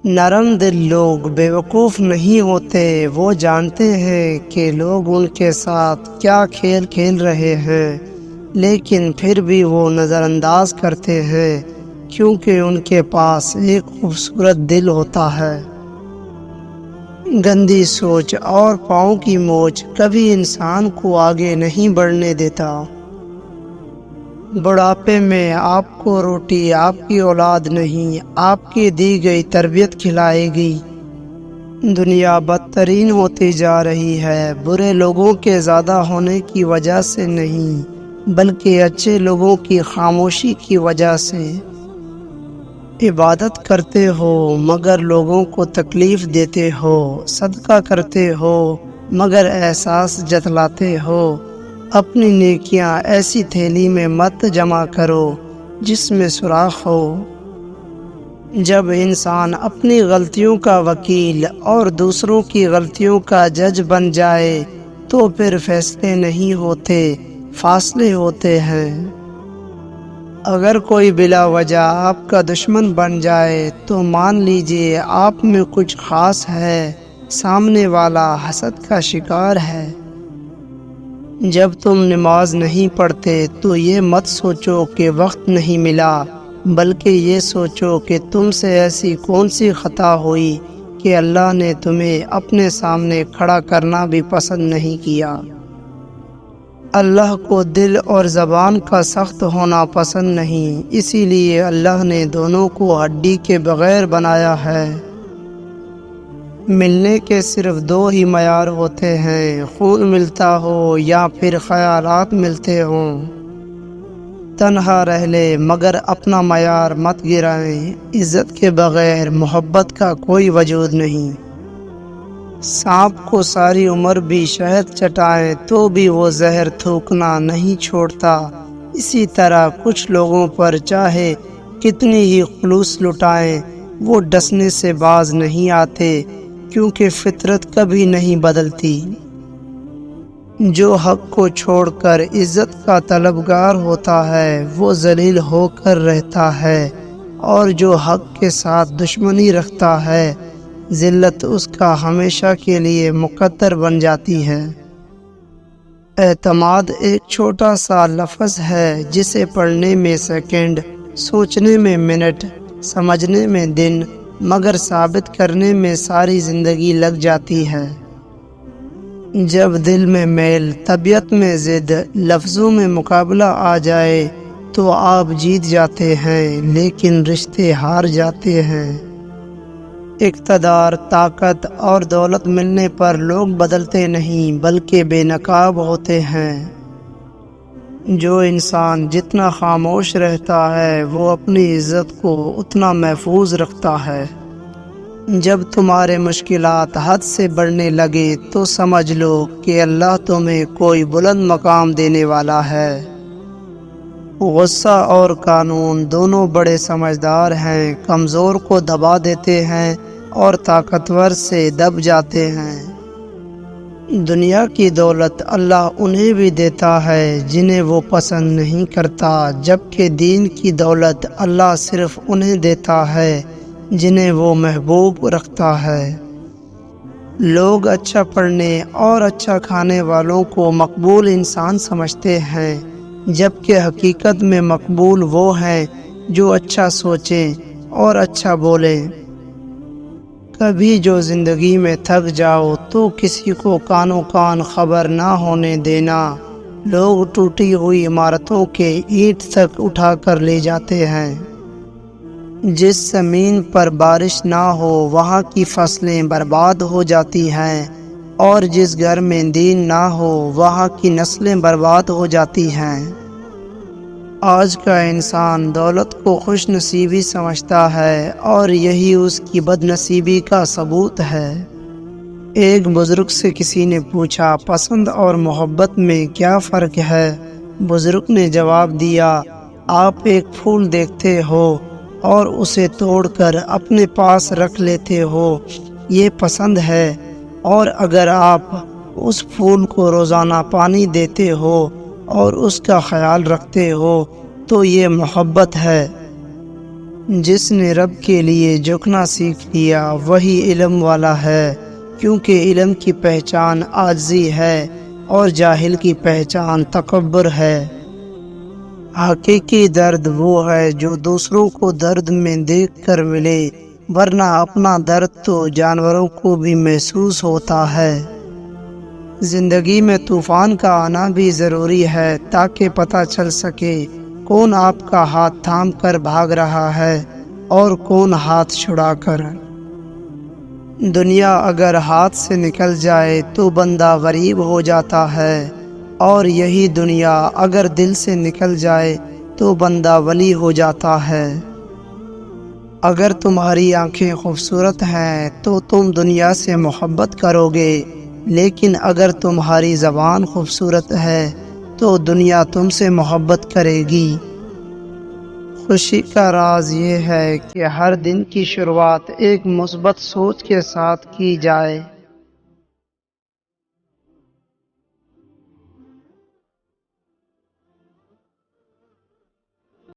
نرم دل لوگ بیوقوف نہیں ہوتے، وہ جانتے ہیں کہ لوگ ان کے ساتھ کیا کھیل کھیل رہے ہیں، لیکن پھر بھی وہ نظر انداز کرتے ہیں کیونکہ ان کے پاس ایک خوبصورت دل ہوتا ہے۔ گندی سوچ اور پاؤں کی موچ کبھی انسان کو آگے نہیں بڑھنے دیتا۔ بڑھاپے میں آپ کو روٹی آپ کی اولاد نہیں، آپ کی دی گئی تربیت کھلائے گی۔ دنیا بدترین ہوتی جا رہی ہے، برے لوگوں کے زیادہ ہونے کی وجہ سے نہیں، بلکہ اچھے لوگوں کی خاموشی کی وجہ سے۔ عبادت کرتے ہو مگر لوگوں کو تکلیف دیتے ہو، صدقہ کرتے ہو مگر احساس جتلاتے ہو۔ اپنی نیکیاں ایسی تھیلی میں مت جمع کرو جس میں سوراخ ہو۔ جب انسان اپنی غلطیوں کا وکیل اور دوسروں کی غلطیوں کا جج بن جائے تو پھر فیصلے نہیں ہوتے، فاصلے ہوتے ہیں۔ اگر کوئی بلا وجہ آپ کا دشمن بن جائے تو مان لیجئے آپ میں کچھ خاص ہے، سامنے والا حسد کا شکار ہے۔ جب تم نماز نہیں پڑھتے تو یہ مت سوچو کہ وقت نہیں ملا، بلکہ یہ سوچو کہ تم سے ایسی کون سی خطا ہوئی کہ اللہ نے تمہیں اپنے سامنے کھڑا کرنا بھی پسند نہیں کیا۔ اللہ کو دل اور زبان کا سخت ہونا پسند نہیں، اسی لیے اللہ نے دونوں کو ہڈی کے بغیر بنایا ہے۔ ملنے کے صرف دو ہی معیار ہوتے ہیں، خون ملتا ہو یا پھر خیالات ملتے ہوں۔ تنہا رہ لے مگر اپنا معیار مت گرائیں، عزت کے بغیر محبت کا کوئی وجود نہیں۔ سانپ کو ساری عمر بھی شہد چٹائیں تو بھی وہ زہر تھوکنا نہیں چھوڑتا، اسی طرح کچھ لوگوں پر چاہے کتنی ہی خلوص لٹائیں وہ ڈسنے سے باز نہیں آتے، کیونکہ فطرت کبھی نہیں بدلتی۔ جو حق کو چھوڑ کر عزت کا طلبگار ہوتا ہے وہ ذلیل ہو کر رہتا ہے، اور جو حق کے ساتھ دشمنی رکھتا ہے ذلت اس کا ہمیشہ کے لیے مقدر بن جاتی ہے۔ اعتماد ایک چھوٹا سا لفظ ہے جسے پڑھنے میں سیکنڈ، سوچنے میں منٹ، سمجھنے میں دن، مگر ثابت کرنے میں ساری زندگی لگ جاتی ہے۔ جب دل میں میل، طبیعت میں ضد، لفظوں میں مقابلہ آ جائے تو آپ جیت جاتے ہیں لیکن رشتے ہار جاتے ہیں۔ اقتدار، طاقت اور دولت ملنے پر لوگ بدلتے نہیں بلکہ بے نقاب ہوتے ہیں۔ جو انسان جتنا خاموش رہتا ہے وہ اپنی عزت کو اتنا محفوظ رکھتا ہے۔ جب تمہارے مشکلات حد سے بڑھنے لگے تو سمجھ لو کہ اللہ تمہیں کوئی بلند مقام دینے والا ہے۔ غصہ اور قانون دونوں بڑے سمجھدار ہیں، کمزور کو دبا دیتے ہیں اور طاقتور سے دب جاتے ہیں۔ دنیا کی دولت اللہ انہیں بھی دیتا ہے جنہیں وہ پسند نہیں کرتا، جبکہ دین کی دولت اللہ صرف انہیں دیتا ہے جنہیں وہ محبوب رکھتا ہے۔ لوگ اچھا پڑھنے اور اچھا کھانے والوں کو مقبول انسان سمجھتے ہیں، جبکہ حقیقت میں مقبول وہ ہیں جو اچھا سوچیں اور اچھا بولیں۔ کبھی جو زندگی میں تھک جاؤ تو کسی کو کانوں کان خبر نہ ہونے دینا۔ لوگ ٹوٹی ہوئی عمارتوں کے اینٹ تک اٹھا کر لے جاتے ہیں۔ جس زمین پر بارش نہ ہو وہاں کی فصلیں برباد ہو جاتی ہیں، اور جس گھر میں دین نہ ہو وہاں کی نسلیں برباد ہو جاتی ہیں۔ آج کا انسان دولت کو خوش نصیبی سمجھتا ہے اور یہی اس کی بد نصیبی کا ثبوت ہے۔ ایک بزرگ سے کسی نے پوچھا، پسند اور محبت میں کیا فرق ہے؟ بزرگ نے جواب دیا، آپ ایک پھول دیکھتے ہو اور اسے توڑ کر اپنے پاس رکھ لیتے ہو، یہ پسند ہے، اور اگر آپ اس پھول کو روزانہ پانی دیتے ہو اور اس کا خیال رکھتے ہو تو یہ محبت ہے۔ جس نے رب کے لیے جھکنا سیکھ لیا وہی علم والا ہے، کیونکہ علم کی پہچان عاجزی ہے اور جاہل کی پہچان تکبر ہے۔ حقیقی درد وہ ہے جو دوسروں کو درد میں دیکھ کر ملے، ورنہ اپنا درد تو جانوروں کو بھی محسوس ہوتا ہے۔ زندگی میں طوفان کا آنا بھی ضروری ہے تاکہ پتہ چل سکے کون آپ کا ہاتھ تھام کر بھاگ رہا ہے اور کون ہاتھ چھڑا کر۔ دنیا اگر ہاتھ سے نکل جائے تو بندہ غریب ہو جاتا ہے، اور یہی دنیا اگر دل سے نکل جائے تو بندہ ولی ہو جاتا ہے۔ اگر تمہاری آنکھیں خوبصورت ہیں تو تم دنیا سے محبت کرو گے، لیکن اگر تمہاری زبان خوبصورت ہے تو دنیا تم سے محبت کرے گی۔ خوشی کا راز یہ ہے کہ ہر دن کی شروعات ایک مثبت سوچ کے ساتھ کی جائے۔